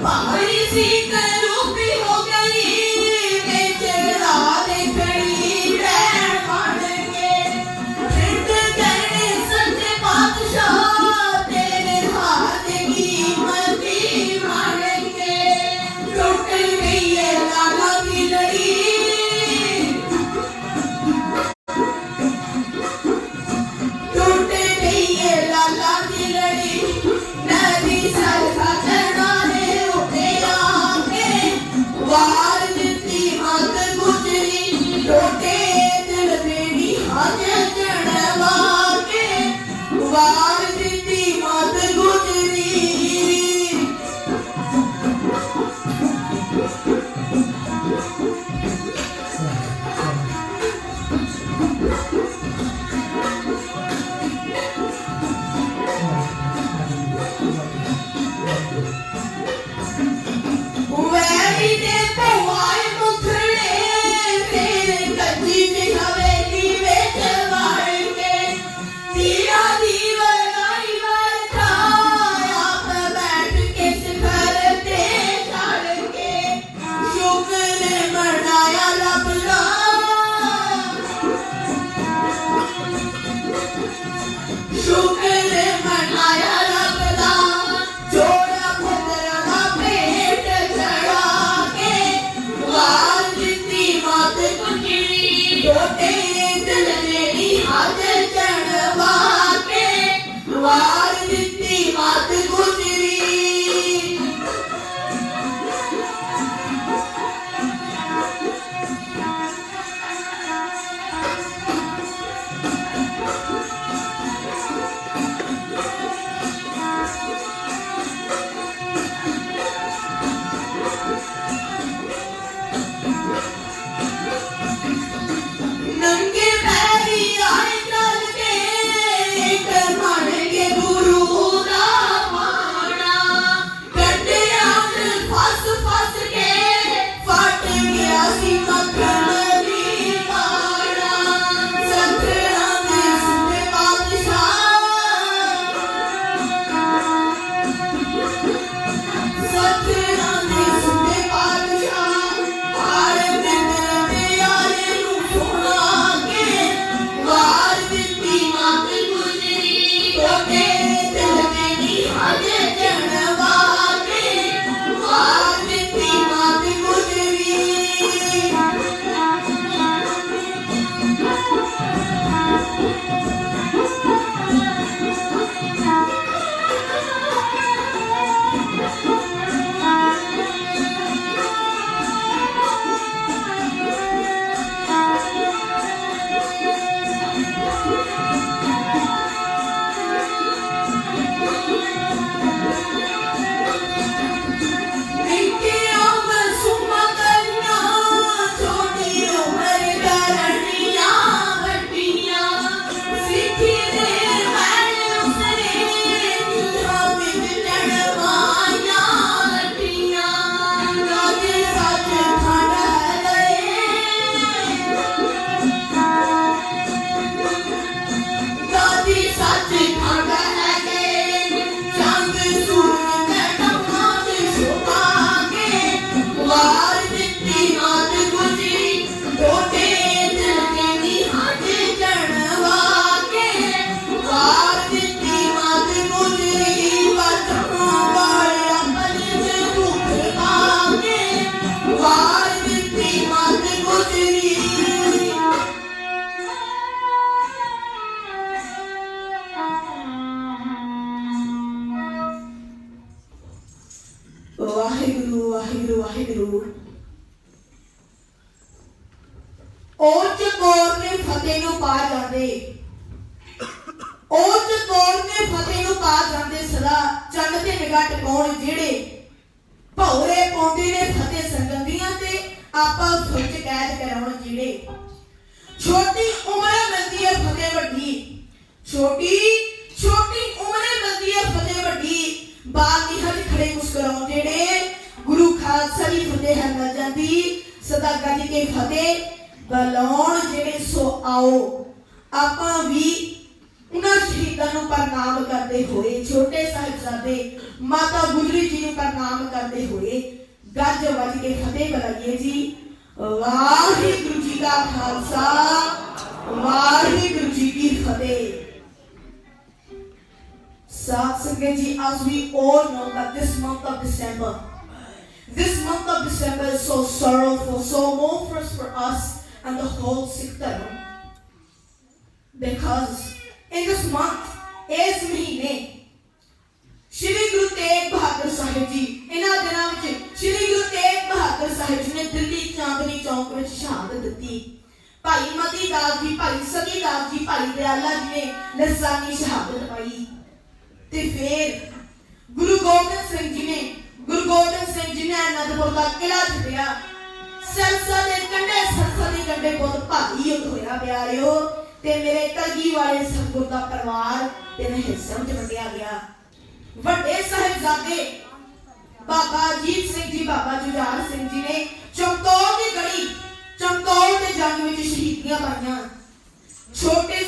भारी सी करूपी हो गई बेचरा देखड़ी रैन बन के रिट करने सच्चे बादशाह तेरे हाथ की मती मान के टूट गई है लाला की लड़ी टूट गई है लाला की लड़ी नदी सरखा चढ़ाने उठे आके वार दिती मत गुजरी टोटे दिल तेरी हज चढ़वा के वार दिती मत गुजरी वैरी दे पवाए मुखड़े तेरे कच्ची सी हवेली विच वाड़ के दिया दी वरगाई वरखा आप बैठ के शिखर ते चढ़ के शुक्र मनाया लबला शुक्र मनाया लबला जोड़ा पुत्रा पेट चढ़ा के वार दिती मत गुजरी टोटे दिल तेरी हज चढ़वा के वार दिती मत गुजरी नंगे पैरी आए चल के एक मन के गुरु दा माना कटिया फस फस के फट गया सी मक्खन दी पाड़ा सखरा में सुते बादशाह सखरा में सुते बादशाह हार मित्र दे यारे नू सुना के वार दिती मत गुजरी टोटे दिल तेरी हज चढ़वा के वार दिती मत गुजरी निक्की उम्र सुमा करियां छोटी उम्र करनियां वड्डियां सिੱਖੀ दे मैल उसने चूड़ा विच चढ़वाइयां लट्ठियां दादी सच खड़ गए दादी सच खड़ गए जंग सूर ते टम्मा च छुपा के वार दिती मत गुजरी टोटे दिल तेरी हज चढ़वा के वार दिती मत गुजरी बचपन वाले अपने च भूख पा के वार दिती मत गुजरी ਵਾਹਿਗੁਰੂ ਵਾਹਿਗੁਰੂ ਵਾਹਿਗੁਰੂ ਉੱਚ ਕੌਰ ਨੇ ਫਤਿਹ ਨੂੰ ਪਾ ਜਾਂਦੇ ਉੱਚ ਕੌਰ ਨੇ ਫਤਿਹ ਨੂੰ ਪਾ ਜਾਂਦੇ ਸਦਾ ਚੰਨ ਤੇ ਨਿਗਾਹ ਟਿਕਾਉਣ ਜਿਹੜੇ ਭੌਰੇ ਪਾਉਂਦੇ ਨੇ ਫਤਿਹ ਸੰਗੰਦੀਆਂ ਤੇ ਆਪਾਂ ਸੁੱਚ ਕੈਦ ਕਰਾਉਣ ਜਿਹੜੇ ਛੋਟੀ ਉਮਰੇ ਮਿਲਦੀ ਹੈ ਫਤਿਹ ਵੱਡੀ ਛੋਟੀ ਉਮਰੇ ਮਿਲਦੀ ਹੈ ਫਤਿਹ ਵੱਡੀ ਬਾਲ ਦੀ ਹੱਥ ਖੜੇ ਮੁਸਕਰਾਉਣ ਜਿਹੜੇ ਗੁਰੂ ਖਾਲਸਾ ਦੀ ਫਤਿਹ ਹੈ ਮਿਲ ਜਾਂਦੀ ਸਦਾ ਗੱਜ ਕੇ ਫਤਿਹ ਬੁਲਾਉਣ ਜਿਹੜੇ ਸੋ ਆਓ ਆਪਾਂ ਵੀ उन्हां शहीदां नूं प्रणाम करते हुए छोटे साहिबजादे माता गुजरी जी नूं प्रणाम करते हुए गज वज के फतेह बुलाइए जी। वाहिगुरू जी का खालसा वाहिगुरू जी की फतेह। साथ संगत जी, as we all know that this month of December is so sorrowful, so mournful for us and the whole sector, because in this month, इस महीने श्री गुरु तेग बहादुर साहिब जी, इन्हां दिनां विच श्री गुरु तेग बहादुर साहिब जी ने दिल्ली चांदनी चौक विच शहादत दी। भाई मती दास जी, भाई सती दास जी, भाई दयाला जी ने लसानी शहादत पाई। ते फिर गुरु गोबिंद सिंह जी ने अनंदपुर का किला छड्डिया। सरसा दे कंढे बहुत भारी युद्ध होया प्यारिओ, ते मेरे कलगी वाले सतगुर दा परिवार तीन हिस्सों च वंडिया गया। वड्डे साहिबजादे बाबा अजीत सिंह जी, बाबा जुझार सिंह जी ने चमकौर दे जंग विच शहीदियां पाईयां। छोटे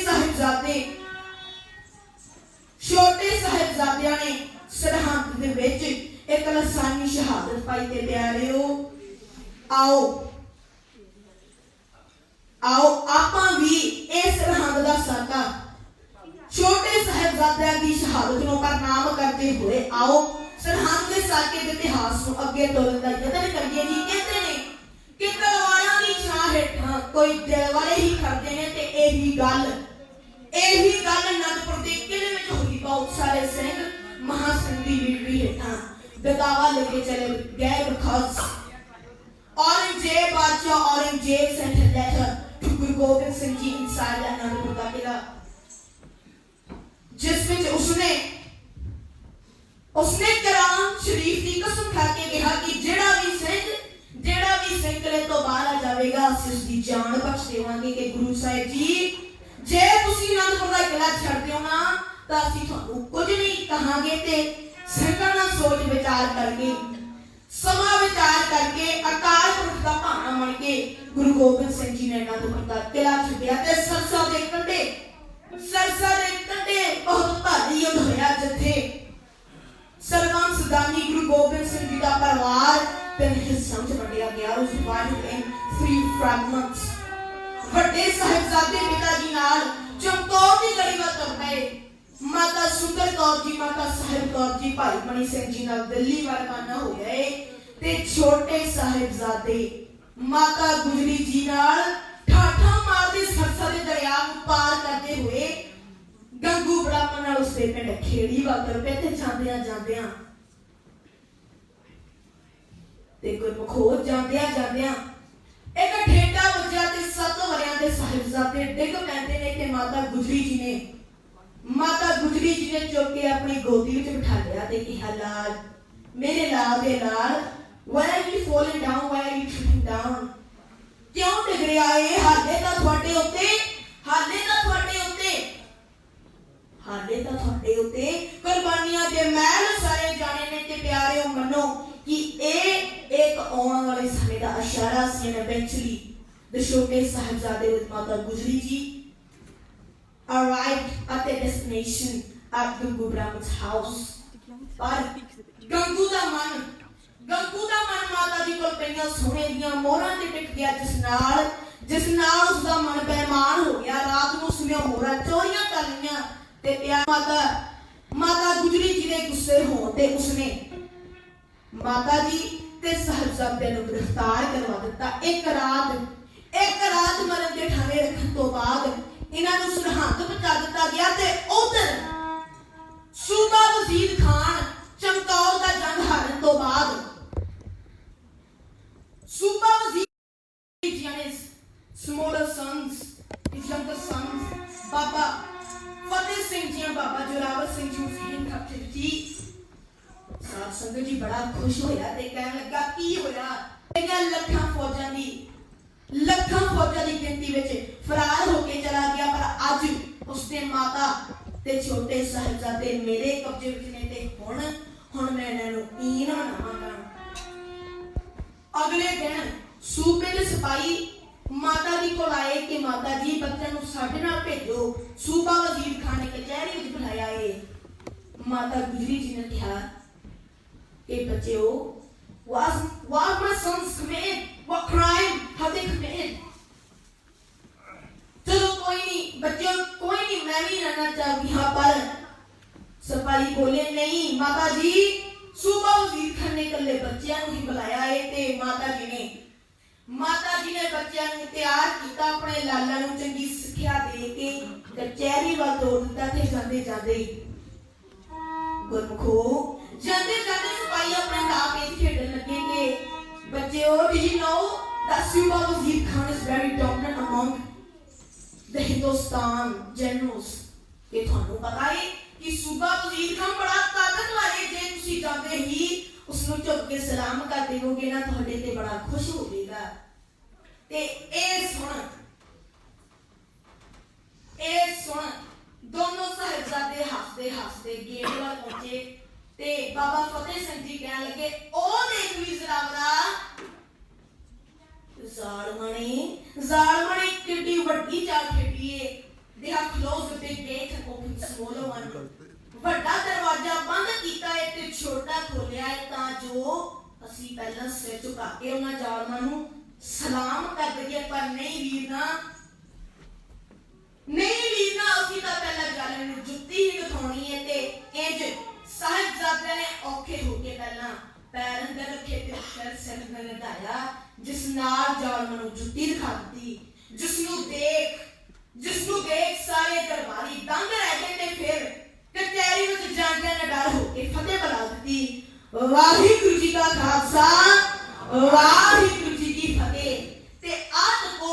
साहिबजादियां ने सरहद दे विच एक लसानी शहादत पाई। ते प्यारिओ, आओ आपां भी इस सरहद दा साका छोटे साहिबजादियां की शहादत नूं प्रणाम करते हुए आओ सरहद के साके दे इतिहास नूं अगे तोड़न दा यतन करिए जी। कहते ने कि तलवारां दी छां हेठां कोई दिल वाले ही खड़दे ने, ते यही गल अनंदपुर दे किले विच होई। बहुत सारे सिंह महासिंह दी वीरवी हेठां बगावा लेके चले गए, because Aurangzeb sent a letter to Guru Gobind Singh Ji inside Anandpur का किला, जिस विच उसने कुरान शरीफ की कसम खा के कहा कि जेड़ा भी सिंह किले तो बाहर आ जाएगा असीं उसकी जान बख्श देवांगे। कि गुरु साहिब जी, जे तुसीं आनंदपुर का किला छड्ड दिओ ना तां असीं तुहानूं कुछ नहीं कहांगे। ते ਸਿੰਘਾਂ ਨਾਲ सोच विचार करके समा विचार करके अकाल पुरख का भाना मन के गुरु गोबिंद सिंह जी ने आनंदपुर का किला छड्डिया। ते सरसा दे कंढे बहुत भारी युद्ध होया, जिथे सरबंस दानी गुरु गोबिंद सिंह जी का परिवार तीन हिस्सों च वंडिया गया। उस divided in 3 fragments। ਵੱਡੇ ਸਾਹਿਬਜ਼ਾਦੇ ਪਿਤਾ जी नाल चमकौर दी गली वल तुर पए। माता सुंदर कौर जी, माता साहिब कौर जी, भाई मणि सिंह जी नाल दिल्ली वाल रवाना हो गए। ते छोटे साहिबजादे माता गुजरी जी नाल ठाठा मारदे सरसा दे दरिया नूं पार करते हुए गंगू ब्राह्मण नाल उसदे पिंड खेड़ी वल तुर पे। ते जांदियां ते कोई मखोर जांदियां एक ठेडा वज्जिया ते 7 वरियां दे साहिबजादे डिग पैंदे ने। ते माता गुजरी जी ने चुक के अपनी गोदी विच बिठा लिया ते कहा, लाल मेरे लाल दे लाल, why are you falling down, why are you tripping down? क्यों डिग रहा है? हाले तां तुहाडे उत्ते कुर्बानियां दे महल सारे जाने ने। ते प्यारिओ मनो कि एक आने वाले समय का इशारा सी। एंड इवेंचुअली द छोटे साहिबजादे विद माता गुजरी जी arrived at their destination at Gangu Brahman's house। पर गंगू दा मन माता जी कोल पईयां सोने दियां मोहरां ते टिक गया, जिस नाल उसदा मन बेईमान हो गया। रात नूं उसने मोहरां चोरियां कर लईयां। ते प्यार माता गुजरी जी दे गुस्से होण ते उसने माता जी ते साहिबजादे नूं गिरफ्तार करवा दिता। एक रात मरण के ठाणे रखण तो बाद इन्हां नूं सरहद पहुंचा दिता गया। ते उधर सूबा वजीर खान चमकौर का जंग हारन तो बाद सूबा वजीर जी ने smaller sons, his younger sons, बाबा फतेह सिंह जी, बाबा जोरावर सिंह जी फीलिंग कैप्टिविटी। साथ संगत जी बड़ा खुश होया ते कहन लगा की होया। लखां फौजां दी गिनती विच फरार होके चला गया, पर अज उसने माता ते छोटे साहिबजादे मेरे कब्जे विच ने। ते हुण मैं इन्हां नूं ईन बनावांगा। अगले दिन सूबे दे सिपाही ਮਾਤਾ ਜੀ ਕੋਲ ਆਏ ਕਿ ਮਾਤਾ ਜੀ ਬੱਚਿਆਂ ਨੂੰ ਸਾਡੇ ਨਾਲ ਭੇਜੋ, ਸੂਬਾ ਵਜ਼ੀਰ ਖਾਨ ਨੇ ਕਚਹਿਰੀ ਵਿੱਚ ਬੁਲਾਇਆ ਏ। ਮਾਤਾ ਗੁਜਰੀ ਜੀ ਨੇ ਕਿਹਾ ਕਿ ਬੱਚਿਓ, what my sons committed, what crime have they committed? चलो कोई नहीं बच्चों, कोई नहीं, मैं भी रहना चाहूंगी यहाँ पर। सिपाही बोले नहीं माता जी, सूबा वजीर खान ने कल्ले बच्चों को ही बुलाया है ते माता जी ने बच्चों को तैयार किया, अपने लाला नूं चंगी सिक्ख्या दे के कचहरी वाल तोड़ दिता थे। जाते जाते गुरमुखो जाते जाते सिपाही अपने नाम पेच खेडन लगे कि बच्चों, do you know that Suba Wazir Khan is very dominant among the Hindustan generals? ये थानू पता है कि सूबा वजीर खान बड़ा ताकत वाले, जे तुसी जाते ही उसनु झुक के सलाम कर देवोगे ना, तुहाडे ते बड़ा खुश होवेगा। ते ए सुन दोनों साहिबजादे हसदे हसदे गेट वाल पहुंचे ते बाबा फतेह सिंह जी कहने लगे, ओ देख भी जरावरा, जालमणी किड्डी वड्डी चाल खेडी है। They have closed the big gate and opened the smaller one. ਵੱਡਾ ਦਰਵਾਜ਼ਾ ਬੰਦ ਕੀਤਾ ਹੈ ਤੇ ਛੋਟਾ ਖੋਲਿਆ ਹੈ ਤਾਂ ਜੋ ਅਸੀਂ ਪਹਿਲਾਂ ਸਿਰ ਝੁਕਾ ਕੇ ਉਹਨਾਂ ਜ਼ਾਲਮਾਂ ਨੂੰ ਸਲਾਮ ਕਰ ਦਈਏ। ਪਰ ਨਹੀਂ ਵੀਰਨਾ, ਅਸੀਂ ਤਾਂ ਪਹਿਲਾਂ ਜ਼ਾਲਮ ਨੂੰ ਜੁੱਤੀ ਹੀ ਦਿਖਾਉਣੀ ਹੈ। ਤੇ ਇੰਜ ਸਾਹਿਬਜ਼ਾਦਿਆਂ ਨੇ ਔਖੇ ਹੋ ਕੇ ਪਹਿਲਾਂ ਪੈਰ ਅੰਦਰ ਰੱਖੇ ਤੇ ਫਿਰ ਸਿਰ ਅੰਦਰ ਲਗਾਇਆ, ਜਿਸ ਨਾਲ ਜ਼ਾਲਮਾਂ ਨੂੰ ਜੁੱਤੀ ਦਿਖਾ ਦਿੱਤੀ। ਜਿਸ ਨੂੰ ਦੇਖ ਸਾਰੇ ਦਰਬਾਰੀ ਦੰਗ ਰਹਿ ਗਏ ਤੇ ਫਿਰ ਕਚਹਿਰੀ ਵਿੱਚ ਜਾਂਦਿਆਂ ਨੇ ਡਰ ਹੋ ਕੇ ਫਤਿਹ ਬੁਲਾ ਦਿੱਤੀ। ਵਾਹਿਗੁਰੂ ਜੀ ਦਾ ਖਾਲਸਾ, ਵਾਹਿਗੁਰੂ ਜੀ ਕੀ ਫਤਿਹ। ਤੇ ਅੱਜ ਕੋ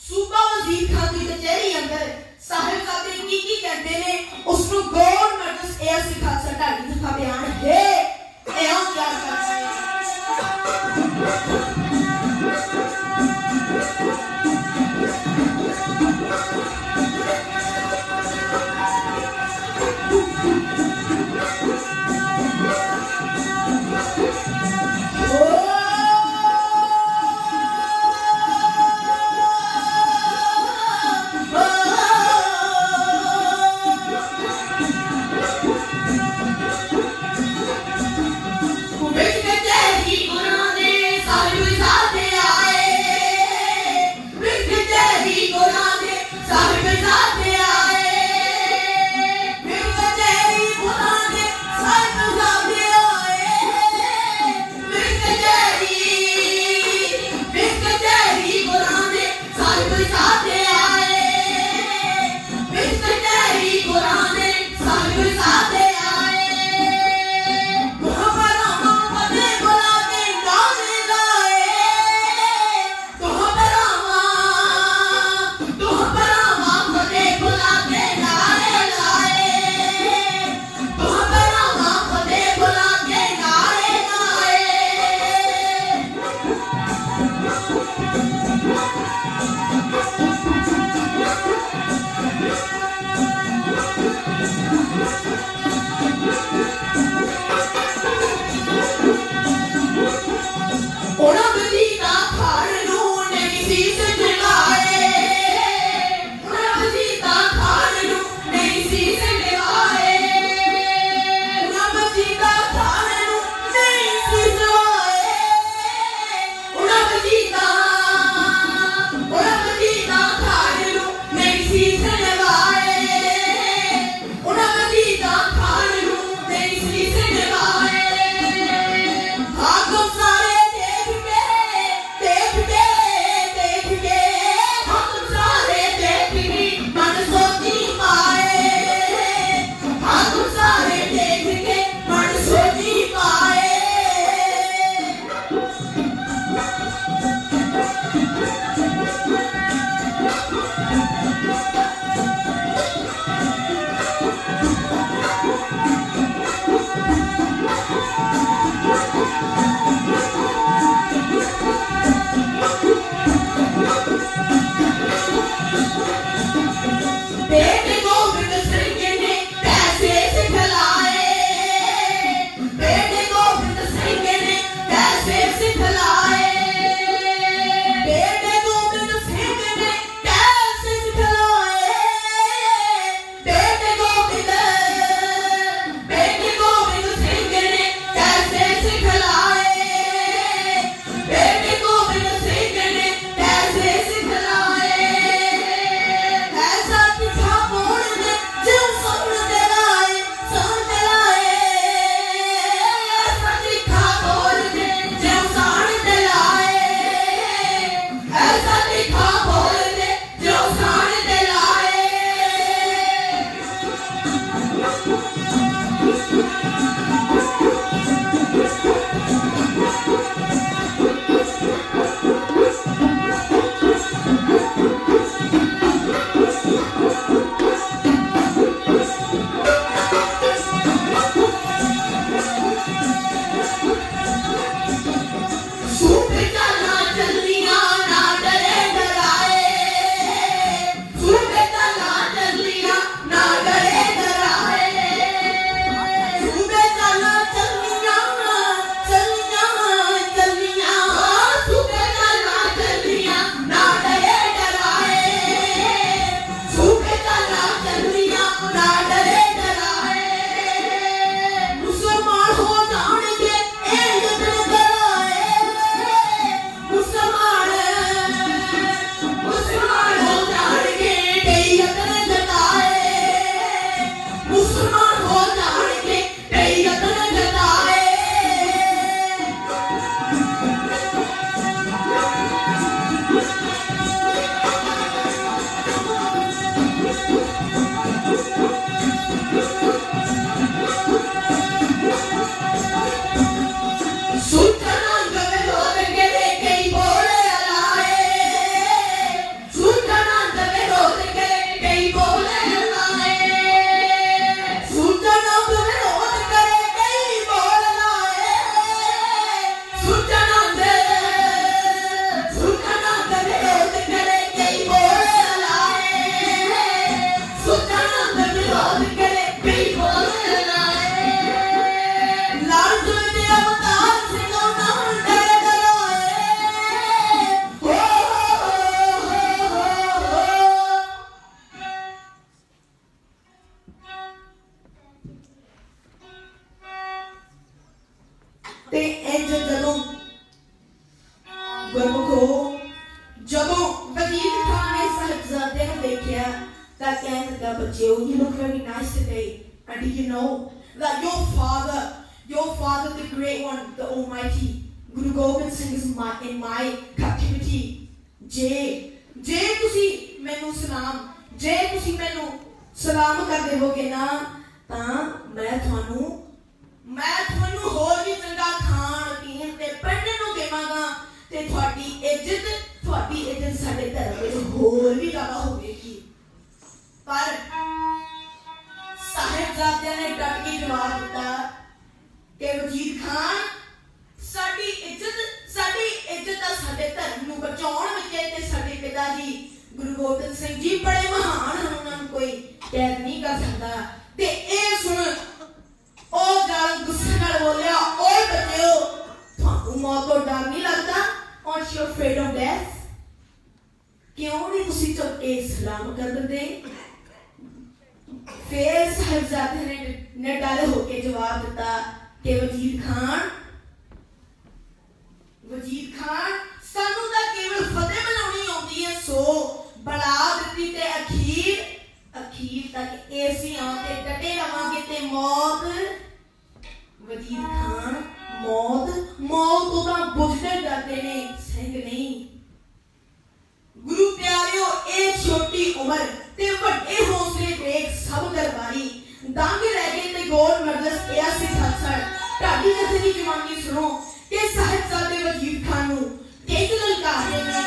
ਸੂਬਾ ਵਜ਼ੀਰ ਖਾਨ ਦੀ ਕਚਹਿਰੀ ਅੰਦਰ ਸਾਹਿਬਜ਼ਾਦੇ ਕੀ ਕਹਿੰਦੇ ਨੇ, ਉਸ ਨੂੰ ਗੌਰ ਨੋਟਿਸ ਇਹ ਸਿਖਾ ਢਾਡੀ ਦਿਖਾ ਬਿਆਨ ਹੈ ਇਹੋ ਕਿਆ ਕਰਦੇ ਨੇ। Amitabh Bachchan, you look very nice today. And do you know that your father, the great one, the Almighty, Guru Gobind Singh is in my captivity. ਜੇ ਤੁਸੀਂ ਮੈਨੂੰ ਸਲਾਮ ਕਰ ਦੇਵੋਗੇ ਨਾ ਤਾਂ ਮੈਂ ਤੁਹਾਨੂੰ ਹੋਰ ਵੀ ਚੰਗਾ ਖਾਣ ਪੀਣ ਤੇ ਪੜ੍ਹਨ ਨੂੰ ਦੇਵਾਂਗਾ ਤੇ ਤੁਹਾਡੀ ਇੱਜ਼ਤ ਸਾਡੇ ਧਰਮ ਵਿੱਚ ਹੋਰ ਵੀ ਜ਼ਿਆਦਾ ਹੋਵੇਗੀ। ਪਰ ਸਾਹਿਬਜ਼ਾਦਿਆਂ ਨੇ ਡਟ ਕੇ ਜਵਾਬ ਦਿੱਤਾ ਕਿ ਵਜ਼ੀਰ ਖਾਨ ਸਾਡੀ ਇੱਜ਼ਤ ਤਾਂ ਸਾਡੇ ਧਰਮ ਨੂੰ ਬਚਾਉਣ ਵਿੱਚ ਤੇ ਸਾਡੇ ਪਿਤਾ ਜੀ ਗੁਰੂ ਗੋਬਿੰਦ ਸਿੰਘ ਜੀ ਬੜੇ ਮਹਾਨ ਹਨ, ਉਹਨਾਂ ਨੂੰ ਕੋਈ ਕੈਦ ਨਹੀਂ ਕਰ ਸਕਦਾ। ਤੇ ਇਹ ਸੁਣ ਉਹ ਜਾਲ ਗੁੱਸੇ ਨਾਲ ਬੋਲਿਆ, ਓਏ ਬੱਚਿਓ, ਤੁਹਾਨੂੰ ਮੌਤ ਤੋਂ ਡਰ ਨਹੀਂ ਲੱਗਦਾ? Aren't you afraid of death? ਕਿਉਂ ਨਹੀਂ ਤੁਸੀਂ ਚੁੱਪ ਕੇ ਸਲਾਮ ਕਰ ਦਿੰਦੇ? ਫਿਰ ਸਾਹਿਬਜ਼ਾਦੇ ਨੇ ਡਰ ਹੋ ਕੇ ਜਵਾਬ ਦਿੱਤਾ ਕਿ ਵਜ਼ੀਰ ਖਾਨ ਸਾਨੂੰ ਤਾਂ ਕੇਵਲ ਫਤਿਹ ਬਣਾਉਣੀ ਆਉਂਦੀ ਹੈ, ਸੋ ਬਣਾ ਦਿੱਤੀ ਤੇ ਅਖੀਰ ਤੱਕ ਏਸੀਆਂ ਤੇ ਡਟੇ ਰਵਾਂਗੇ ਤੇ ਵਜ਼ੀਰ ਖਾਨ ਮੌਤ ਤੋਂ ਤਾਂ ਬੁਝਦੇ ਡਰਦੇ ਨੇ, ਸਿੰਘ ਨਹੀਂ। ਗੁਰੂ ਪਿਆਰਿਓ, ਇਹ ਛੋਟੀ ਉਮਰ ਤੇ ਵੱਡੇ ਹੌਸਲੇ ਵੇਖ ਸਭ ਦਰਬਾਰੀ ਦੰਗ ਰਹਿ ਗਏ ਤੇ ਗੌਰ ਮਜਲਿਸ ਇਹ ਸੀ ਸੱਚੜ ਢਾਡੀ ਜਥੇ ਦੀ ਜਵਾਨੀ ਸੁਣੋ ਕਿ ਸਾਹਿਬਜ਼ਾਦੇ ਵਜ਼ੀਰ ਖਾਨ ਨੂੰ ਇੱਕ ਲਲਕਾਰੇ ਨੇ।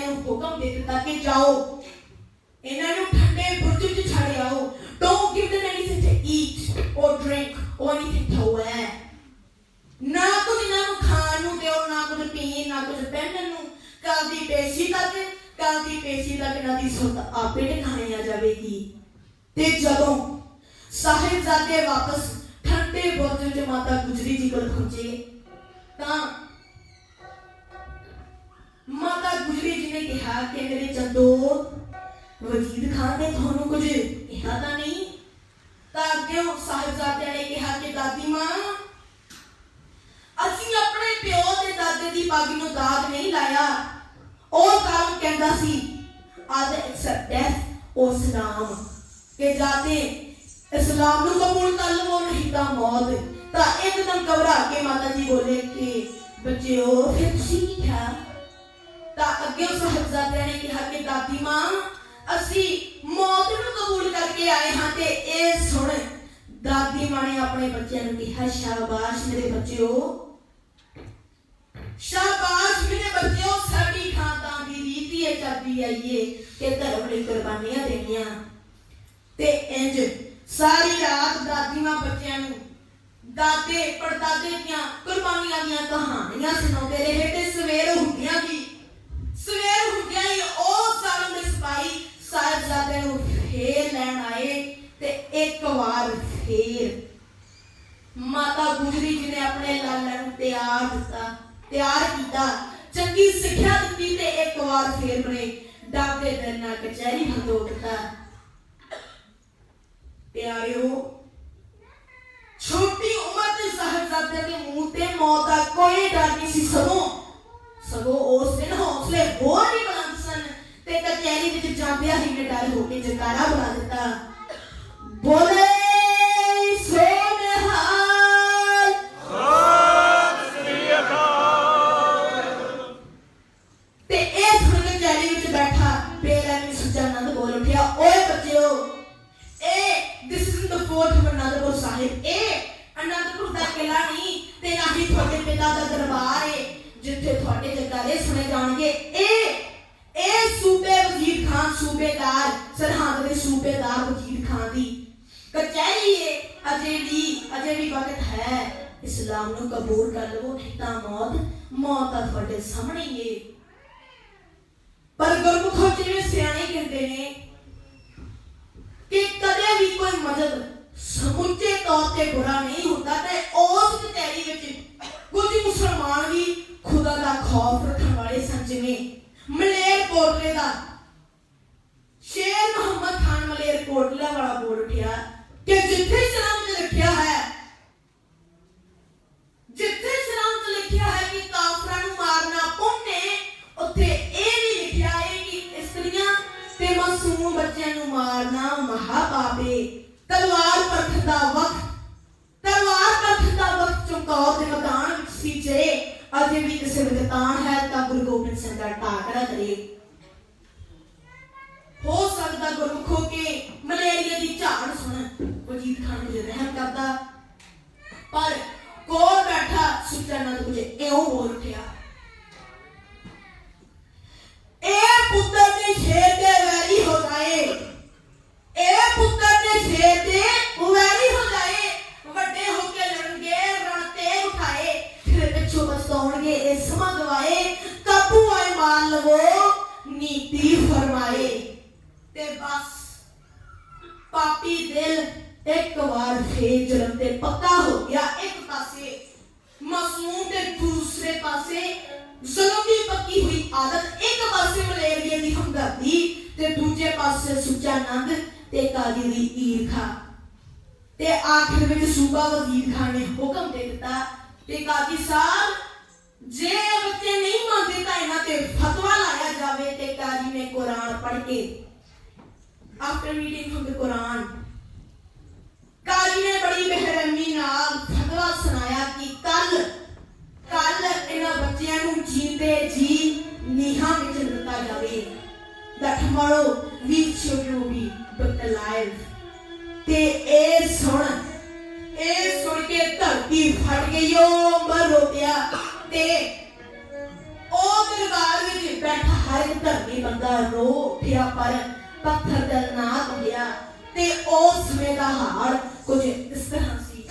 ਨੂੰ ਹੁਕਮ ਦੇ ਦਿੱਤਾ ਕਿ ਜਾਓ ਇਹਨਾਂ ਨੂੰ ਠੰਡੇ ਬੁਰਜ ਵਿੱਚ ਛੱਡ ਆਓ। Don't give them anything to eat or drink or anything to wear। ਨਾ ਕੁਝ ਇਹਨਾਂ ਨੂੰ ਖਾਣ ਨੂੰ ਦਿਓ, ਨਾ ਕੁਝ ਪੀਣ, ਨਾ ਕੁਝ ਪਹਿਨਣ ਨੂੰ। ਕੱਲ ਦੀ ਪੇਸ਼ੀ ਤੱਕ ਇਹਨਾਂ ਦੀ ਸੁਰਤ ਆਪੇ ਟਿਕਾਣੇ ਆ ਜਾਵੇਗੀ। ਤੇ ਜਦੋਂ ਸਾਹਿਬਜ਼ਾਦੇ ਵਾਪਸ ਠੰਡੇ ਬੁਰਜ ਵਿੱਚ ਮਾਤਾ ਗੁਜਰੀ ਜੀ ਕੋਲ ਪਹੁੰਚੇ ਤਾਂ ਮਾਤਾ ਗੁਜਰੀ ਜੀ ਨੇ ਕਿਹਾ ਕਿ ਮੇਰੇ ਚੰਦੋ, ਵਜ਼ੀਰ ਖਾਨ ਨੇ ਤੁਹਾਨੂੰ ਕੁਝ ਕਿਹਾ ਤਾਂ ਨਹੀਂ? ਤਾਂ ਅੱਗੇ ਸਾਹਿਬਜ਼ਾਦਿਆਂ ਨੇ ਕਿਹਾ ਕਿ ਦਾਦੀ ਮਾਂ, ਅਸੀਂ ਆਪਣੇ ਪਿਓ ਤੇ ਦਾਦੇ ਦੀ ਪੱਗ ਨੂੰ ਦਾਗ ਨਹੀਂ ਲਾਇਆ। ਉਹ ਕਾਰਨ ਕਹਿੰਦਾ ਸੀ either accept death or Islam, ਕਿ ਜਾਤੇ इस्लाम ਨੂੰ ਕਬੂਲ ਕਰ ਲਵੋ ਨਹੀਂ ਤਾਂ ਮੌਤ। ਤਾਂ ਇੱਕਦਮ ਘਬਰਾ ਕੇ ਮਾਤਾ ਜੀ ਬੋਲੇ ਕਿ ਬੱਚਿਓ ਫਿਰ ਤੁਸੀਂ ਕੀ ਕਿਹਾ? ਤਾਂ ਅੱਗੇ ਸਾਹਿਬਜ਼ਾਦਿਆਂ ਨੇ ਕਿਹਾ ਕਿ ਦਾਦੀ ਮਾਂ, ਅਸੀਂ ਮੌਤ ਨੂੰ ਕਬੂਲ ਕਰਕੇ ਆਏ ਹਾਂ। ਤੇ ਇਹ ਸੁਣ ਦਾਦੀ ਮਾਂ ਨੇ ਆਪਣੇ ਬੱਚਿਆਂ ਨੂੰ ਕਿਹਾ, ਸ਼ਾਬਾਸ਼ ਮੇਰੇ ਬੱਚਿਓ, ਸ਼ਾਬਾਸ਼ ਮੇਰੇ ਬੱਚਿਓ, ਸਾਡੀ ਖਾਨਦਾਨ ਦੀ ਰੀਤੀ ਇਹ ਚੱਲਦੀ ਆਈ ਏ ਕਿ ਧਰਮ ਲਈ ਕੁਰਬਾਨੀਆਂ ਦੇਣੀਆਂ। ਤੇ ਇੰਜ ਸਾਰੀ ਰਾਤ ਦਾਦੀ ਮਾਂ ਬੱਚਿਆਂ ਨੂੰ ਦਾਦੇ ਪੜਦਾਦੇ ਦੀਆਂ ਕੁਰਬਾਨੀਆਂ ਦੀਆਂ ਕਹਾਣੀਆਂ ਸੁਣਾਉਂਦੇ ਰਹੇ। ਤੇ ਸਵੇਰ ਹੁੰਦਿਆਂ ਹੀ ਉਹ ਜ਼ਾਲਮ ਦੇ ਸਿਪਾਹੀ ਸਾਹਿਬਜ਼ਾਦੇ ਨੂੰ ਫੇਰ ਲੈਣ ਆਏ। ਤੇ ਇੱਕ ਵਾਰ ਫੇਰ ਮਾਤਾ ਗੁਜਰੀ ਜੀ ਨੇ ਆਪਣੇ ਲਾਲਾਂ ਨੂੰ ਤਿਆਰ ਕੀਤਾ, ਚੰਗੀ ਸਿੱਖਿਆ ਦਿੱਤੀ। ਤੇ ਇੱਕ ਵਾਰ ਫੇਰ ਨੇ ਡਾਕੇ ਦੇ ਨਾਲ ਕਚਹਿਰੀ ਹੰਦੋ ਦਿੱਤਾ। ਪਿਆਰਿਓ, ਛੋਟੀ ਉਮਰ ਦੇ ਸਾਹਿਬਜ਼ਾਦੇ ਦੇ ਮੂੰਹ ਤੇ ਮੌਤ ਦਾ ਕੋਈ ਡਰ ਨਹੀਂ ਸੀ। ਸਗੋਂ ਉਸ ਦਿਨ ਹੌਸਲੇ ਬਹੁਤ ਹੀ ਬੁਲੰਦ ਸਨ। ਤੇ ਕਚਹਿਰੀ ਵਿੱਚ ਜਾਂਦਿਆਂ ਹੀ ਨਿਡਰ ਹੋ ਕੇ ਜੈਕਾਰਾ ਬੁਲਾ ਦਿੱਤਾ, ਬੋਲੇ ਸੋ ਨਿਹਾਲ, ਸਤਿ ਸ੍ਰੀ ਅਕਾਲ। ਤੇ ਇਹ ਸੁਣ ਕੇ ਕਚਹਿਰੀ ਵਿੱਚ ਬੈਠਾ ਬੇਰਹਿਮੀ ਸੁੱਚਾ ਨੰਦ ਬੋਲ ਉੱਠਿਆ, ਓਏ ਬੱਚਿਓ, this isn't the fort of Anandapur Sahib। ਇਹ ਅਨੰਦਪੁਰ ਦਾ ਕਿਲਾ ਨਹੀਂ ਤੇ ਨਾ ਹੀ ਤੁਹਾਡੇ ਪਿਤਾ ਦਾ ਦਰਬਾਰ ਹੈ ਜਿੱਥੇ ਤੁਹਾਡੇ ਜੈਕਾਰੇ ਸੁਣੇ ਜਾਣਗੇ। ਇਹ ਸੂਬੇ ਵਜ਼ੀਰ ਖਾਨ, ਸੂਬੇਦਾਰ, ਸਰਹੰਦ ਦੇ ਸੂਬੇਦਾਰ ਵਜ਼ੀਰ ਖਾਨ ਦੀ ਕਚਹਿਰੀ ਹੈ। ਅਜੇ ਵੀ ਵਕਤ ਹੈ, ਇਸਲਾਮ ਨੂੰ ਕਬੂਲ ਕਰ ਲਵੋ ਨਹੀਂ ਤਾਂ ਮੌਤ ਤਾਂ ਤੁਹਾਡੇ ਸਾਹਮਣੇ ਹੀ ਹੈ। ਪਰ ਗੁਰਮੁਖੋ ਜਿਵੇਂ ਸਿਆਣੇ ਕਹਿੰਦੇ ਨੇ ਕਿ ਕਦੇ ਵੀ ਕੋਈ ਮਜ਼ਹਬ ਸਮੁੱਚੇ ਤੌਰ ਤੇ ਬੁਰਾ ਨਹੀਂ ਹੁੰਦਾ। ਤੇ ਉਸ ਕਚਹਿਰੀ ਵਿੱਚ ਕੁਝ ਮੁਸਲਮਾਨ ਵੀ ਖੁਦਾ ਦਾ ਖੌਫ ਰੱਖਣ ਵਾਲੇ ਸਨ, ਜਿਵੇਂ ਮਲੇਰਕੋਟਲੇ ਦਾ ਸ਼ੇਰ ਮੁਹੰਮਦ ਖਾਨ ਮਲੇਰਕੋਟਲਾ ਵਾਲਾ ਬੋਲ ਉੱਠਿਆ ਕਿ ਜਿੱਥੇ ਇਸਲਾਮ ਚ ਲਿਖਿਆ ਹੈ ਕਿ ਕਾਫਰਾਂ ਨੂੰ ਮਾਰਨਾ ਪੁੰਨ ਹੈ, ਉੱਥੇ ਇਹ ਵੀ ਲਿਖਿਆ ਹੈ ਕਿ ਇਸਤਰੀਆਂ ਤੇ ਮਾਸੂਮ ਬੱਚਿਆਂ ਨੂੰ ਮਾਰਨਾ ਮਹਾਪਾਪ ਹੈ। ਤਲਵਾਰ ਪਰਖਣ ਦਾ ਵਕਤ ਚਮਕੌਰ ਦੇ ਮੈਦਾਨ ਵਿੱਚ ਸੀ। ਜੇ ਅਜੇ ਵੀ ਕਿਸੇ ਵਿੱਚ ਤਾਣ ਹੈ ਤਾਂ ਗੁਰੂ ਗੋਬਿੰਦ ਸਿੰਘ ਦਾ ਟਾਕਰਾ ਕਰੇ। ਹੋ ਸਕਦਾ ਗੁਰਮੁਖੋ ਕੇ ਮਲੇਰੀਆ ਦੀ ਝਾੜ ਸੁਣ ਵਜ਼ੀਰ ਖਾਨ ਨੂੰ ਰਹਿਮ ਕਰਦਾ, ਪਰ ਕੋਲ ਬੈਠਾ ਸੁੱਚਾ ਨੰਦ ਕੁਝ ਇਉਂ ਬੋਲ ਉੱਠਿਆ, ਇਹ ਪੁੱਤਰ ਦੇ ਸ਼ੇਰ ਦੇ ਵੈਰੀ ਹੋ ਜਾਏ, ਵੱਡੇ ਹੋ ਕੇ ਲੜਨਗੇ, ਰਣ ਤੇ ਉਠਾਏ, ਫਿਰ ਪਿੱਛੋਂ ਪਛਤਾਉਣਗੇ, ਇਹ ਸਮਾਂ ਗਵਾਏ, ਕਾਬੂ ਆਏ ਮਾਰ ਲਵੋ ਨੀਤੀ ਫਰਮਾਏ। ਤੇ ਬਸ ਪਾਪੀ ਦਿਲ ਇੱਕ ਵਾਰ ਫੇਰ ਜਨਮ ਤੇ ਪੱਕਾ ਹੋ ਗਿਆ। ਇੱਕ ਪਾਸੇ ਮਾਸੂਮ ਤੇ ਦੂਸਰੇ ਪਾਸੇ ਜ਼ੁਲਮ ਦੀ ਪੱਕੀ ਹੋਈ ਆਦਤ, ਇੱਕ ਪਾਸੇ ਮਲੇਰੀਆ ਦੀ ਹਮਦਰਦੀ ਤੇ ਦੂਜੇ ਪਾਸੇ ਸੁੱਚਾ ਨੰਦ ਤੇ ਕਾਜੀ ਦੀ ਈਰਖਾ। ਤੇ ਆਖਿਰ ਵਿੱਚ ਸੂਬਾ ਵਜ਼ੀਰ ਖਾਨ ਨੇ ਹੁਕਮ ਦੇ ਦਿੱਤਾ ਕਿ ਕਾਜੀ ਸਾਹਿਬ, ਜੇ ਬੱਚੇ ਨਹੀਂ ਮੰਨਦੇ ਤਾਂ ਇਹਨਾਂ ਤੇ ਫਤਵਾ ਲਾਇਆ ਜਾਵੇ। ਤੇ ਕਾਜੀ ਨੇ ਕੁਰਾਨ ਪੜ੍ਹ ਕੇ, after reading from the Quran, ਕਾਜੀ ਨੇ ਬੜੀ ਬੇਰਹਿਮੀ ਨਾਲ ਫਤਵਾ ਸੁਣਾਇਆ ਕਿ ਕੱਲ ਇਹਨਾਂ ਬੱਚਿਆਂ ਨੂੰ ਜੀਂਦੇ ਜੀ ਨੀਹਾਂ ਵਿੱਚ ਦਿੱਤਾ ਜਾਵੇ। That tomorrow these children will be put alive। ਤੇ ਇਹ ਸੁਣ ਕੇ ਧਰਤੀ ਫਟ ਗਈ, ਉਹ ਅੰਬਰ ਰੋ ਪਿਆ। ਤੇ ਉਹ ਦਰਬਾਰ ਵਿੱਚ ਬੈਠਾ ਹਰ ਇੱਕ ਧਰਮੀ ਬੰਦਾ ਰੋ ਉੱਠਿਆ, ਪਰ ਪੱਥਰ ਦਿਲ ਨਾ ਹੋਇਆ। ਤੇ ਉਸ ਸਮੇਂ ਦਾ ਹਾਲ ਕੁਝ ਇਸ ਤਰ੍ਹਾਂ ਸੀ।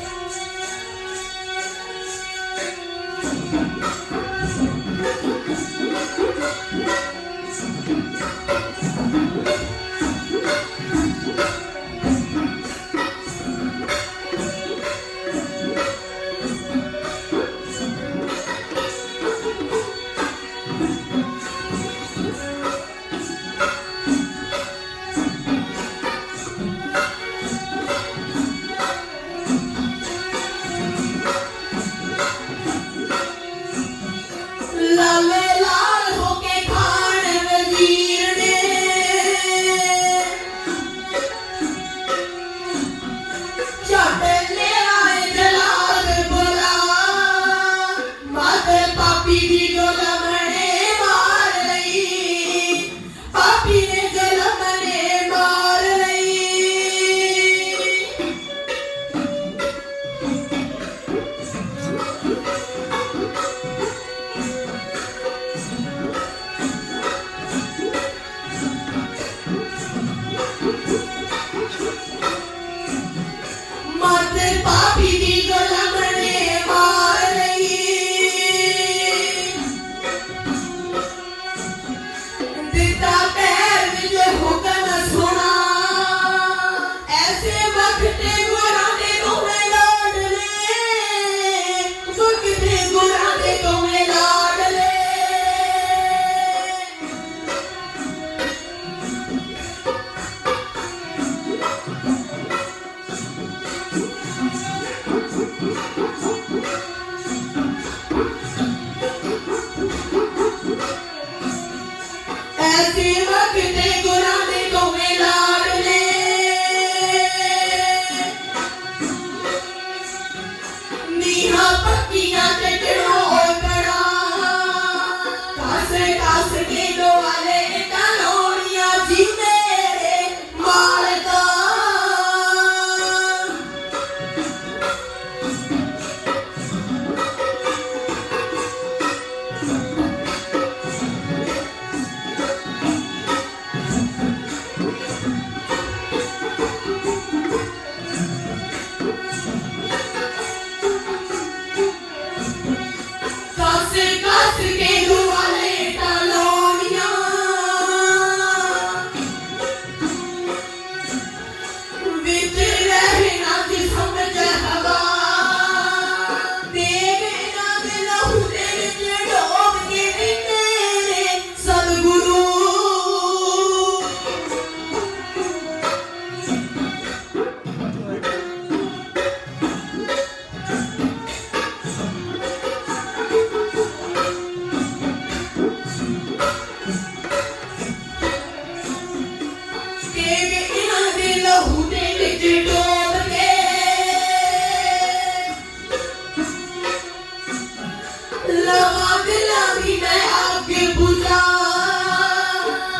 ਲਾਲੇ ਲਾਲ ਹੋ ਕੇ ਖਾਨ ਵਜ਼ੀਰ ਨੇ ਝੱਟ ਲਿਆਏ ਜਲਾਲ ਬੁਲਾ, ਮਾਤੇ ਪਾਪੀ ਦੀ ਜ਼ੁਲਮ ਨੇ ਮਾਰ ਲਈ, ਪਾਪੀ ਨੇ ਜ਼ੁਲਮ ਨੇ ਮਾਰ ਲਈ। ਮਾਤੇ ਪਾਪੀ ਦੀ ਜ਼ੁਲਮ ਨੇ ਮਾਰ ਲਈ, ਦਿੱਤਾ ਪੈਰ ਵਿੱਚ ਹੁਕਮ ਸੁਣਾ, ਐਸੇ ਵਕਤ ਗੁਰਾਂ ਦੇ ਦੋਵੇਂ ਲਾਡਲੇ, ਵਕਤ ਗੁਰਾਂ ਦੇ ਦੋਵੇਂ ਲਾਡਲੇ। ਐਸੇ ਵਕਤ ਗੁਰਾਂ ਦੇ ਦੋਵੇਂ ਲਾਡਲੇ, ਨੀਹਾਂ ਪੱਕੀਆਂ ਤੇ ਚੜ੍ਹਾਓ ਕੜਾ, ਕੱਸ ਕੇ ਦੁਆਲੇ ਟਾਲੋਣੀਆਂ ਜੀ ਮੇਰੇ ਮਾਲਕਾ। ਕੱਸ ਕੇ ਦੁਆਲੇ ਟਾਲੋਣੀਆਂ, ਵਿੱਚ ਰਹਿਣਾ ਜਿਸਮ ਚ ਹਵਾ, ਦੇਗ ਇਹਨਾਂ ਦੇ ਲਹੂ ਦੇ ਵਿੱਚ ਡੋਬ ਕੇ ਰਹਿੰਦੇ ਨੇ ਸਤਿਗੁਰੂ। ਦੇਗ ਇਹਨਾਂ ਦੇ ਲਹੂ ਦੇ ਵਿੱਚ ਡੋਬ ਕੇ, ਲਵਾਂ ਦਿਲਾਂ ਦੀ ਮੈਂ ਅੱਗ ਬੁਝਾ,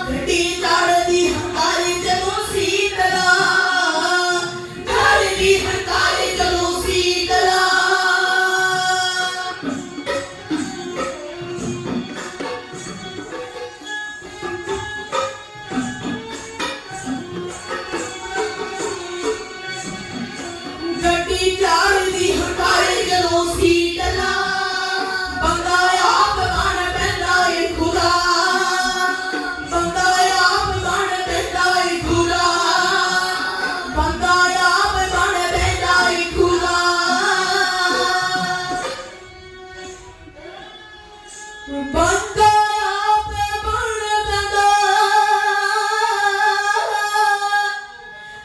ਗੱਡੀ ਚੜ੍ਹਦੀ ਹੰਕਾਰੀ ਜਦੋਂ ਸੀਤਲਾ, ਚੜ੍ਹਦੀ ਹੰਕਾਰੀ ਜਦੋਂ ਸੀਤਲਾ। ਗੱਡੀ ਚੜ੍ਹਦੀ ਹੰਕਾਰੀ ਜਦੋਂ ਸੀਤਲਾ, ਬੰਦਾ ਆਪ ਬਣ ਪੈਂਦਾ ਏ ਖੁਦਾ, ਬੰਦਾ ਆਪ ਬਣ ਪੈਂਦਾ ਏ ਖੁਦਾ, ਬੰਦਾ ਆਪ ਬਣ ਪੈਂਦਾ ਏ ਖੁਦਾ। ਬੰਦਾ ਆਪ ਬਣ ਪੈਂਦਾ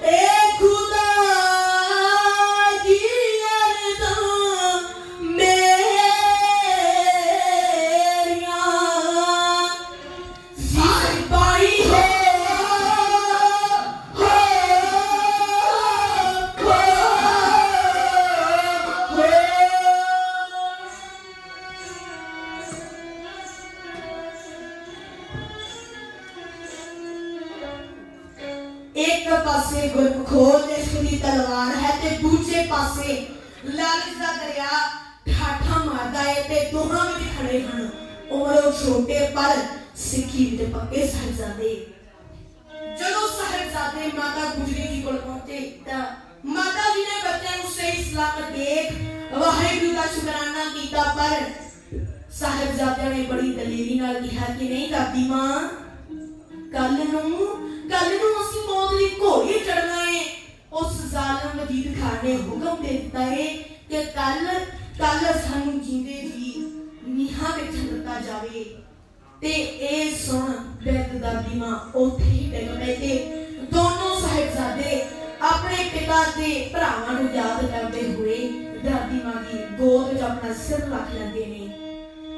ਏ ਖੁਦਾ, ਜੀ ਅਰਦਾਂ ਮੇਰੀਆਂ ਸਾਰੀ ਬਾਣੀ ਹੋ ਇੱਕ ਪਾਸੇ ਗੁਰਮਖੋਰ ਦੇ ਦੀ ਤਲਵਾਰ ਹੈ ਤੇ ਦੂਜੇ ਪਾਸੇ ਲਾਲਚ ਦਾ ਦਰਿਆ ਠਾਠਾ ਮਾਰਦਾ ਏ ਤੇ ਦੋਹਾਂ ਵਿੱਚ ਖੜੇ ਹਨ उमरों छोटे पर सिक्खी विच पक्के साहिबजादे। जदों साहिबजादे माता गुजरी जी कोल पहुंचे तां माता जी ने बच्चों को सही सलामत देख वाहिगुरू का शुकराना किया, पर साहिबजादे ने बड़ी दलेरी नाल कहा कि नहीं दादी मां, कल नूं असीं मौत दी घोड़ी चढ़ना है। उस जालिम वजीद खान ने हुक्म दे दिता है कि कल सानू जींदे जी नीहां विच दिता जावे। ते ए सुन बैद दादी मां उत्थे ही डिग पए ते दोनों साहिबजादे अपने पिता ते भरावां नूं याद करदे हुए दादी मां दी गोद विच अपना सिर रख लैंदे ने।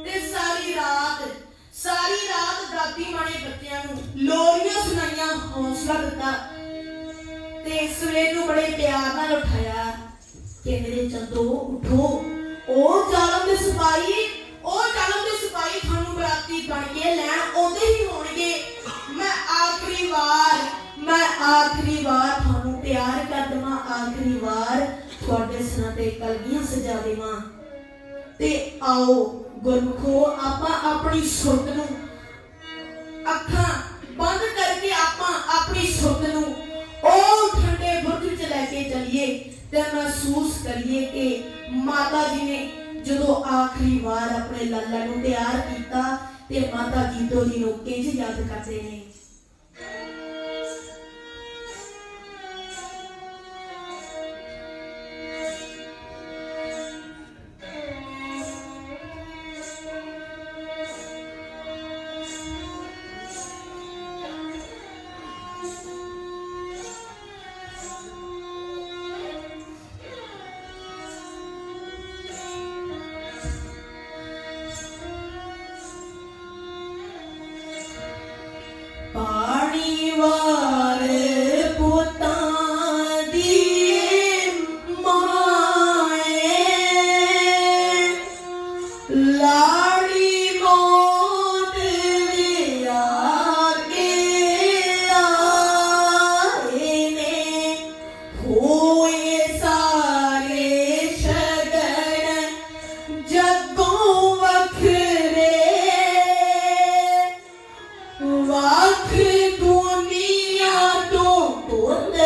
ते सारी रात दादी मां ने बच्चों नूं लोरियां सुनाइयां, हौसला दिता ते सवेर नूं बड़े प्यार नाल उठाया कि मेरे चंदो उठो, ओ जालम दे सिपाही थानू बराती बन के लैण आउंदे ही होणगे। मैं आखिरी बार थानू प्यार कर देवां, आखिरी बार तुहाडे सिरां ते कलगियां सजा देवां। ते आओ गुरमुखो आपां अपनी सुरत नूं अखां बंद करके आपां अपनी सुरत नूं ओ ठंडे बुर्ज विच लैके चलिए ते महसूस करिए कि माता जी ने जदों आखिरी बार अपने लाला नूं प्यार कीता ते माता जीतो जी नूं किंज याद करदे ने। पानी वाले पुतां दी माए लाड़ी मौत दे आगे आए ने, होए सारे शगन जगों वखरे वाख दुनिया तो पुत्र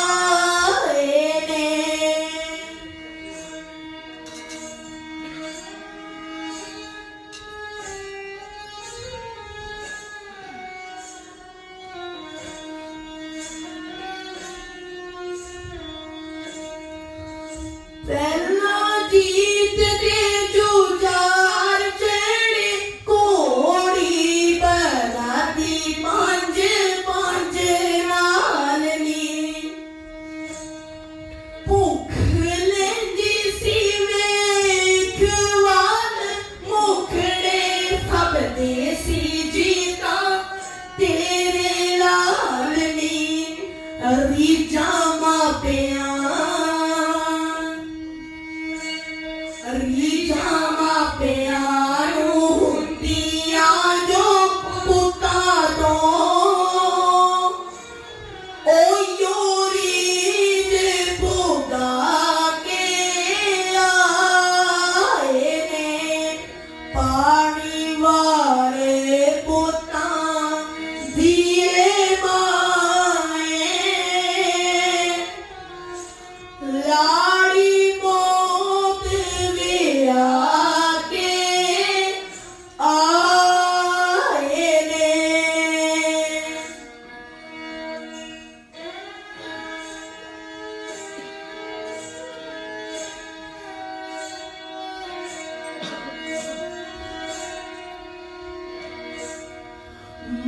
आए ने। पहला जीत दे जुझार चढ़े घोड़ी बराती पंज नाल नी, भुख लेंदी सी वेख वाल मुखड़े सब दे सी जीता तेरे लाल नी। रीझां मापियां नूं हुंदियां जो पुत्तां तों ओहियो रीझ भोगा के आए ने। पानी वाले पुत्तां दी माए लाड़ी मौत वे आके आए ने।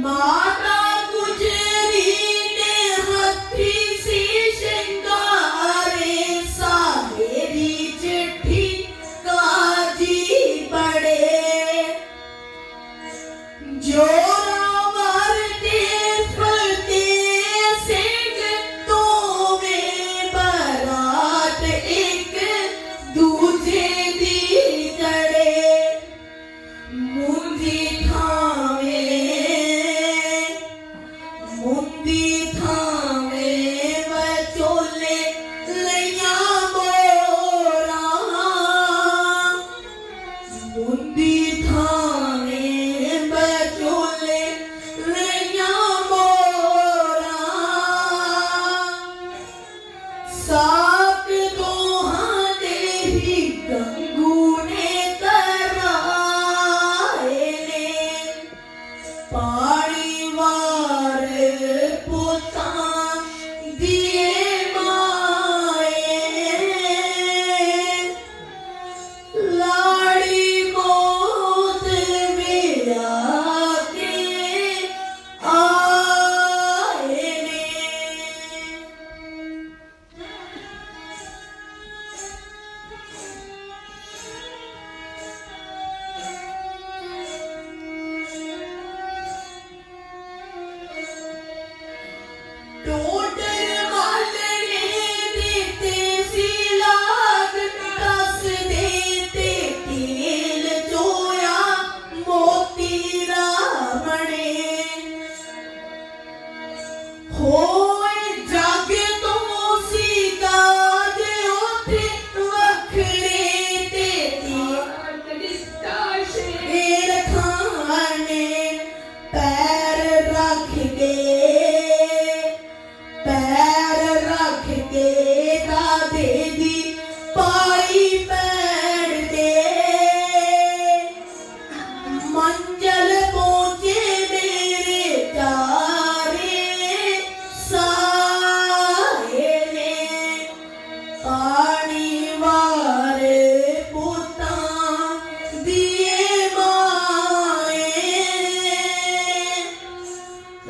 माता गुजरी ने हथी सी शिंगारे साहेरी चिट्ठी काजी पड़े, जोरावर दे फते सिंह तोवे बरात एक दूजे दी चढ़े। मुंजी ठावे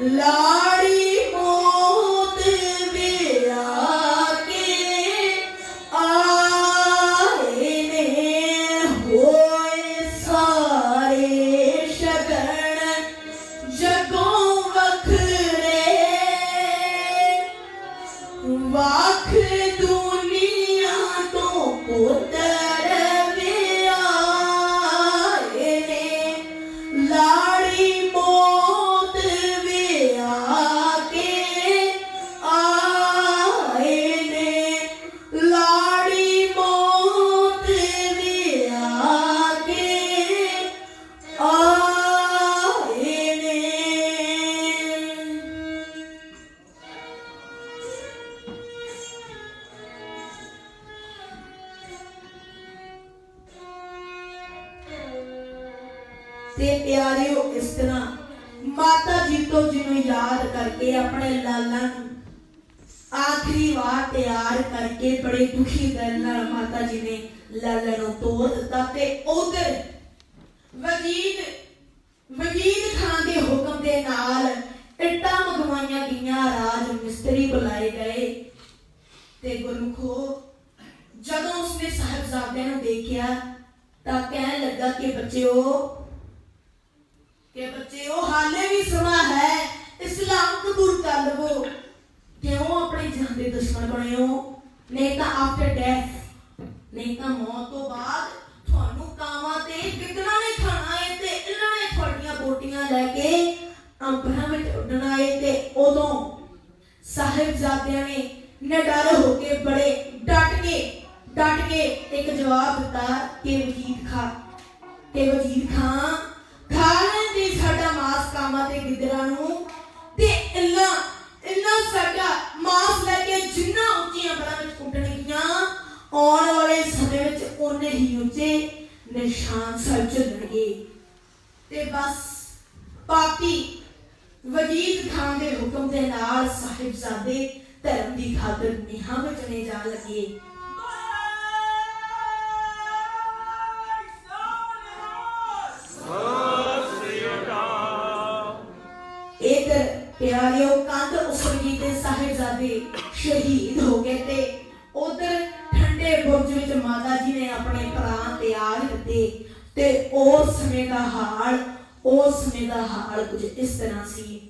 ਲਾੜੀ ਮੌਤ ਵਿਆ ਕੇ ਆਏ ਨੇ ਹੋਏ ਸਾਰੇ ਸ਼ਗਨ ਜਗੋਂ ਵੱਖਰੇ ਵੱਖ ਦੁਨੀਆ ਤੋਂ ਪੁੱਤਰ ਵਿਆਹੇ ਨੇ ਲਾੜੀ ਮੌਤ ਵਿਆਹ ਕੇ ਆਏ ਨੇ ਲਾੜੀ ਮੌਤ ਵਿਆਹ ਕੇ ਆਏ ਨੇ। ਤੇ ਪਿਆਰਿਓ ਇਸ ਤਰ੍ਹਾਂ ਮਾਤਾ ਜੀਤੋ ਜੀ ਨੂੰ ਯਾਦ ਕਰਕੇ ਆਪਣੇ ਲਾਲਾਂ ਨੂੰ ਆਖਰੀ ਵਾਰ ਤਿਆਰ ਕਰਕੇ ਬੜੇ ਦੁਖੀ ਦਿਲ ਨਾਲ ਮਾਤਾ ਜੀ ਨੇ ਲਾਲਾਂ ਨੂੰ ਤੋਰ ਦਿੱਤਾ ਤੇ ਉਧਰ ਵਜੀਦ ਖਾਨ ਦੇ ਹੁਕਮ ਦੇ ਨਾਲ ਇੱਟਾਂ ਮੰਗਵਾਈਆਂ ਗਈਆਂ ਰਾਜ ਮਿਸਤਰੀ ਬੁਲਾਏ ਗਏ ਤੇ ਗੁਰਮੁਖੋ ਜਦੋਂ ਉਸਨੇ ਸਾਹਿਬਜ਼ਾਦਿਆਂ ਨੂੰ ਦੇਖਿਆ ਤਾਂ ਕਹਿਣ ਲੱਗਾ ਕਿ ਬੱਚਿਓ ਹਾਲੇ ਵੀ ਸਮਾਂ ਹੈ ਇਸਲਾਮ ਕਬੂਲ ਕਰ ਲਵੋ ਕਿਉਂ ਆਪਣੇ ਜਾਨ ਦੇ ਦੁਸ਼ਮਣ ਬਣੇ ਹੋ ਨਹੀਂ ਤਾਂ ਆਫਟਰ ਡੈਥ ਨਹੀਂ ਤਾਂ ਮੌਤ ਤੋਂ ਬਾਅਦ ਤੁਹਾਨੂੰ ਕਾਵਾਂ ਤੇ ਗਿੱਦੜਾਂ ਨੇ ਖਾਣਾ ਹੈ ਤੇ ਇਹਨਾਂ ਨੇ ਤੁਹਾਡੀਆਂ ਬੋਟੀਆਂ ਲੈ ਕੇ ਅੰਬਰਾਂ ਵਿੱਚ ਉੱਡਣਾ ਹੈ ਤੇ ਉਦੋਂ ਸਾਹਿਬਜ਼ਾਦਿਆਂ ਨੇ ਨਿਡਰ ਹੋ ਕੇ ਬੜੇ ਡਟ ਕੇ ਇੱਕ ਜਵਾਬ ਦਿੱਤਾ ਕਿ ਵਜੀਦ ਖਾਂ ਖਾ ਲੈਂਦੇ ਸਾਡਾ ਮਾਸ ਕਾਮਾਂ ਤੇ ਗਿੱਦੜਾਂ ਨੂੰ ਤੇ ਇੰਨਾ ਸਾਡਾ ਮਾਸ ਲੈ ਕੇ ਜਿੰਨਾ ਉੱਚੀਆਂ ਅੰਬਰਾਂ ਵਿੱਚ ਉੱਡਣਗੀਆਂ ਆਉਣ ਵਾਲੇ ਸਮੇਂ ਵਿੱਚ ਉਹਨੇ ਹੀ ਉੱਚੇ ਨਿਸ਼ਾਨ ਸਰ ਚੱਲਣਗੇ ਤੇ ਬਸ ਪਾਪੀ ਵਜੀਦ ਖਾਨ ਦੇ ਹੁਕਮ ਦੇ ਨਾਲ ਸਾਹਿਬਜ਼ਾਦੇ ਧਰਮ ਦੀ ਖਾਤਰ ਨਿਹਾਂ ਬਚਣੇ ਜਾਣ ਲੱਗੇ। इधर प्यारियों कंध उसरगी ते साहिबजादे शहीद हो गए ते उधर ठंडे बुर्ज विच माता जी ने अपने प्राण त्याग दिते ते उस समय दा हाल कुछ इस तरह सी।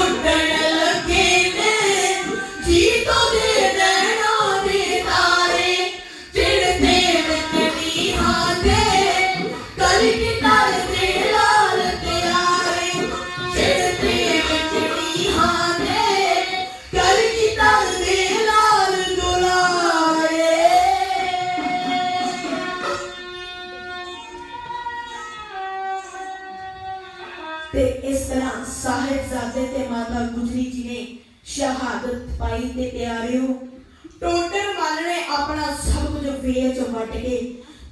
ਟੁੱਟਣ ਲੱਗੇ ਨੇ ਜੀਤੋ ਦੇ ਨੈਣਾ ਦੇ ਤਾਰੇ ਚਿੜਦੇ ਵਿੱਚ ਨੀਹਾਂ ਦੇ ਕਲਗੀਧਰ ਦੇ ਲਾਲ ਪਿਆਰੇ ਚਿੜਦੇ ਵਿੱਚ ਨੀਹਾਂ ਦੇ ਕਲਗੀਧਰ ਦੇ ਲਾਲ ਦੁਲਾਰੇ। ਤੇ ਇਸ ਤਰ੍ਹਾਂ ਸਾਹਿਬਜ਼ਾਦੇ ਤੇ ਮਾਤਾ ਗੁਜਰੀ ਜੀ ਨੇ ਸ਼ਹਾਦਤ ਪਾਈ। ਤੇ ਪਿਆਰਿਓ ਟੋਡਰ ਮੱਲ ਨੇ ਆਪਣਾ ਸਭ ਕੁਝ ਵੇਚ ਵੱਟ ਕੇ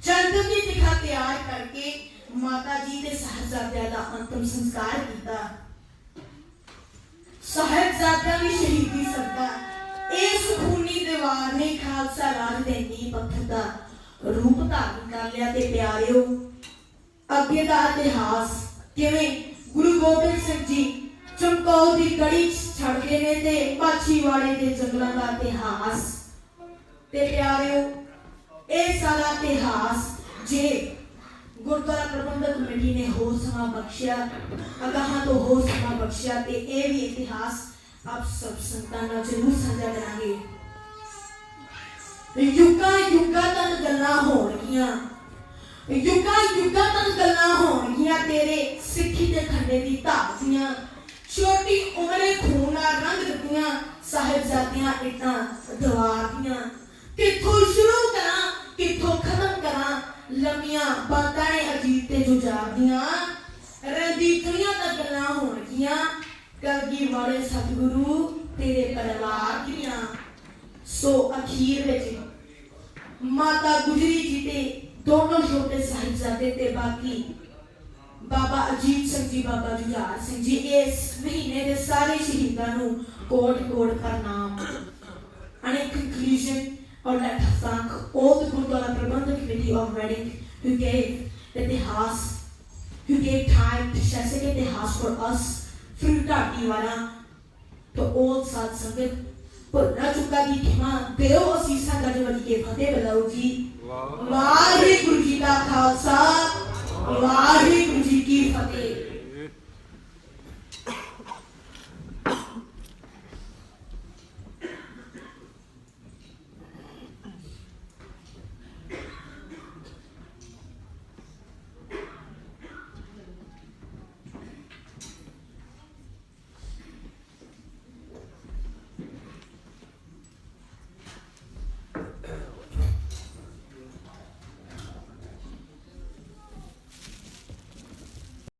ਚੰਦਨ ਦੀ ਦਿਖਾ ਤਿਆਰ ਕਰਕੇ ਮਾਤਾ ਜੀ ਤੇ ਸਾਹਿਬਜ਼ਾਦਿਆਂ ਦਾ ਅੰਤਮ ਸੰਸਕਾਰ ਕੀਤਾ। ਸਾਹਿਬਜ਼ਾਦਿਆਂ ਦੀ ਸ਼ਹੀਦੀ ਸਦਕਾ ਇਸ ਖੂਨੀ ਦੀਵਾਰ ਨੇ ਖਾਲਸਾ ਰਾਜ ਦੇ ਨੀਂਹ ਪੱਥਰ ਦਾ ਰੂਪ ਧਾਰਨ ਕਰ ਲਿਆ। ਤੇ ਪਿਆਰਿਓ ਅੱਗੇ ਦਾ ਇਤਿਹਾਸ ਕਿਵੇਂ ਗੁਰੂ ਗੋਬਿੰਦ ਸਿੰਘ ਜੀ ਚਮਕੌਰ ਦੀ ਕੜੀ ਛੱਡਦੇ ਨੇ ਤੇ ਮਾਛੀਵਾੜੇ ਦੇ ਜੰਗਲਾਂ ਦਾ ਇਤਿਹਾਸ। ਤੇ ਪਿਆਰਿਓ ਇਹ ਸਾਰਾ ਇਤਿਹਾਸ ਜੇ ਗੁਰਦੁਆਰਾ ਪ੍ਰਬੰਧਕ ਕਮੇਟੀ ਨੇ ਹੋਰ ਸਮਾਂ ਬਖਸ਼ਿਆ, ਅਗਾਹਾਂ ਤੋਂ ਹੋਰ ਸਮਾਂ ਬਖਸ਼ਿਆ ਤੇ ਇਹ ਵੀ ਇਤਿਹਾਸ ਆਪ ਸਭ ਸੰਤਾਂ ਨਾਲ ਜ਼ਰੂਰ ਸਾਂਝਾ ਕਰਾਂਗੇ। ਯੁੱਗਾਂ ਯੁੱਗਾਂ ਤੱਕ ਗੱਲਾਂ ਹੋਣਗੀਆਂ, ਯੁੱਗਾਂ ਯੁੱਗਾਂ ਤੱਕ ਗੱਲਾਂ ਹੋਣਗੀਆਂ ਤੇਰੇ ਸਿੱਖੀ ਦੇ ਖੰਡੇ ਦੀ ਧਾਰ ਦੀਆਂ। ਛੋਟੀ ਉਮਰੇ ਖੂਨ ਨਾਲ ਰੰਗ ਦਿੱਤੀਆਂ ਸਾਹਿਬਜ਼ਾਦਿਆਂ ਇੱਟਾਂ ਦੀਵਾਰ ਦੀਆਂ। ਕਿੱਥੋਂ ਸ਼ੁਰੂ ਕਰਾਂ ਕਿੱਥੋਂ ਖਤਮ ਕਰਾਂ ਲੰਮੀਆਂ ਬਾਤਾਂ ਨੇ ਅਜੀਤ ਤੇ ਜੁਝਾਰਦੀਆਂ। ਰਣਜੀਤੀਆਂ ਤੱਕ ਗੱਲਾਂ ਹੋਣਗੀਆਂ ਕਲਗੀ ਵਾਲੇ ਸਤਿਗੁਰੂ ਤੇਰੇ ਪਰਿਵਾਰ ਦੀਆਂ। ਸੋ ਅਖੀਰ ਵਿੱਚ ਮਾਤਾ ਗੁਜਰੀ ਜੀ ਤੇ ਦੋਨੋਂ ਛੋਟੇ ਸਾਹਿਬਜ਼ਾਦੇ ਤੇ ਬਾਕੀ ਬਾਬਾ ਅਜੀਤ ਸਿੰਘ ਜੀ, ਬਾਬਾ ਜੁਝਾਰ ਸਿੰਘ ਜੀ, ਇਸ ਮਹੀਨੇ ਦੇ ਸਾਰੇ ਸ਼ਹੀਦਾਂ ਨੂੰ ਕੋਟ ਕੋਟ ਪ੍ਰਣਾਮ। And in conclusion, I would like to thank all the Gurdwara Prabandhak Committee of Reading who gave time to share the itihas for us through Dhatiwala to all Sat Sangat. ਭੁੱਲਣਾ ਚੁੱਕਾ ਦੀ ਖਿਮਾ ਦਿਓ ਅਸੀਸਾਂ ਗੱਜ ਵੱਜ ਕੇ ਫਤਿਹ ਬੁਲਾਓ ਜੀ। ਵਾਹਿਗੁਰੂ ਜੀ ਦਾ ਖਾਲਸਾ, ਵਾਹਿਗੁਰੂ ਜੀ ਕੀ ਫਤਿਹ।